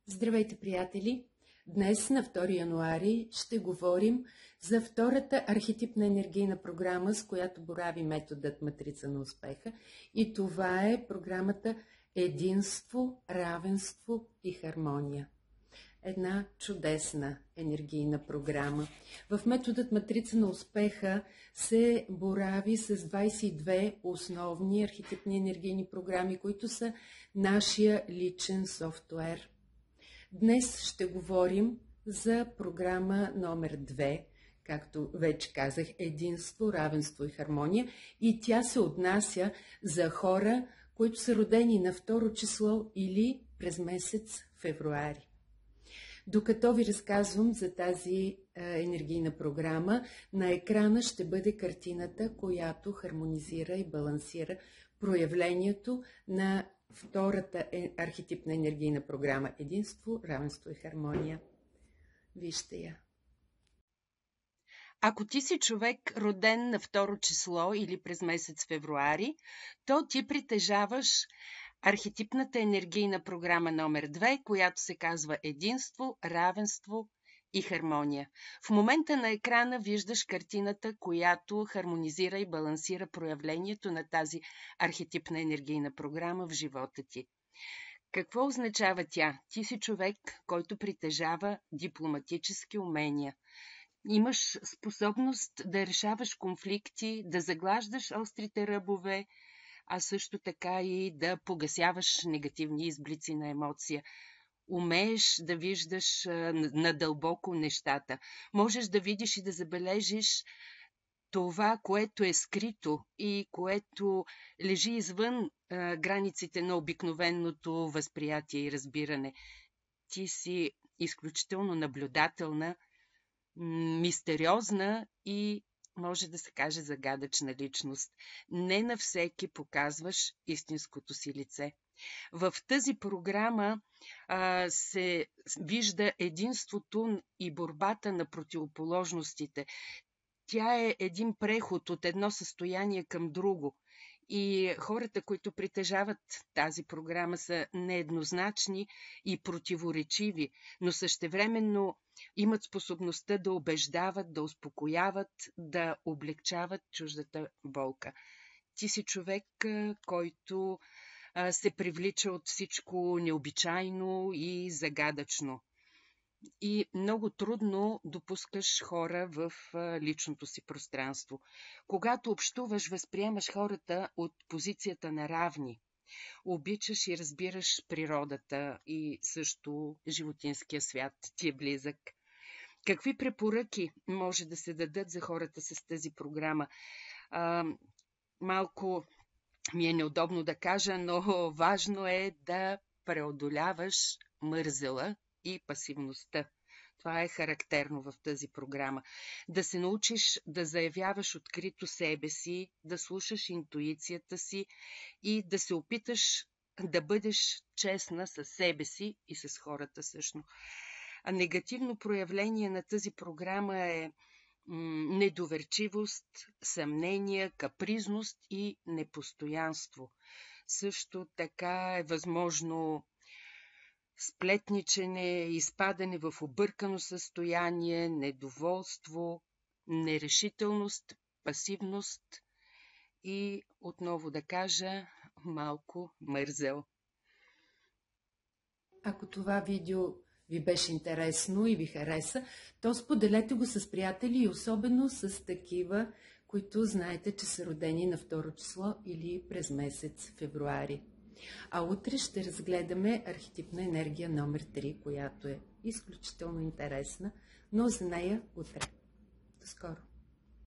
Здравейте, приятели! Днес, на 2 януари, ще говорим за втората архетипна енергийна програма, с която борави методът Матрица на успеха. И това е програмата Единство, равенство и хармония. Една чудесна енергийна програма. В методът Матрица на успеха се борави с 22 основни архетипни енергийни програми, които са нашия личен софтуер. Днес ще говорим за програма номер 2, както вече казах, единство, равенство и хармония, и тя се отнася за хора, които са родени на 2 число или през месец февруари. Докато ви разказвам за тази енергийна програма, на екрана ще бъде картината, която хармонизира и балансира проявлението на втората архетипна енергийна програма – единство, равенство и хармония. Вижте я. Ако ти си човек, роден на 2 число или през месец февруари, то ти притежаваш архетипната енергийна програма номер 2, която се казва единство, равенство и хармония. В момента на екрана виждаш картината, която хармонизира и балансира проявлението на тази архетипна енергийна програма в живота ти. Какво означава тя? Ти си човек, който притежава дипломатически умения. Имаш способност да решаваш конфликти, да заглаждаш острите ръбове, а също така и да погасяваш негативни изблици на емоция. Умееш да виждаш надълбоко нещата. Можеш да видиш и да забележиш това, което е скрито и което лежи извън границите на обикновеното възприятие и разбиране. Ти си изключително наблюдателна, мистериозна и може да се каже загадъчна личност. Не на всеки показваш истинското си лице. В тази програма се вижда единството и борбата на противоположностите. Тя е един преход от едно състояние към друго. И хората, които притежават тази програма, са нееднозначни и противоречиви, но същевременно имат способността да убеждават, да успокояват, да облегчават чуждата болка. Ти си човек, който се привлича от всичко необичайно и загадъчно. И много трудно допускаш хора в личното си пространство. Когато общуваш, възприемаш хората от позицията на равни. Обичаш и разбираш природата и също животинския свят ти е близък. Какви препоръки може да се дадат за хората с тази програма? Малко ми е неудобно да кажа, но важно е да преодоляваш мързела и пасивността. Това е характерно в тази програма. Да се научиш да заявяваш открито себе си, да слушаш интуицията си и да се опиташ да бъдеш честна със себе си и с хората също. А негативно проявление на тази програма е недоверчивост, съмнение, капризност и непостоянство. Също така е възможно сплетничене, изпадане в объркано състояние, недоволство, нерешителност, пасивност и, отново да кажа, малко мързел. Ако това видео ви беше интересно и ви хареса, то споделете го с приятели и особено с такива, които знаете, че са родени на 2 число или през месец февруари. А утре ще разгледаме архетипна енергия номер 3, която е изключително интересна, но за нея утре. До скоро!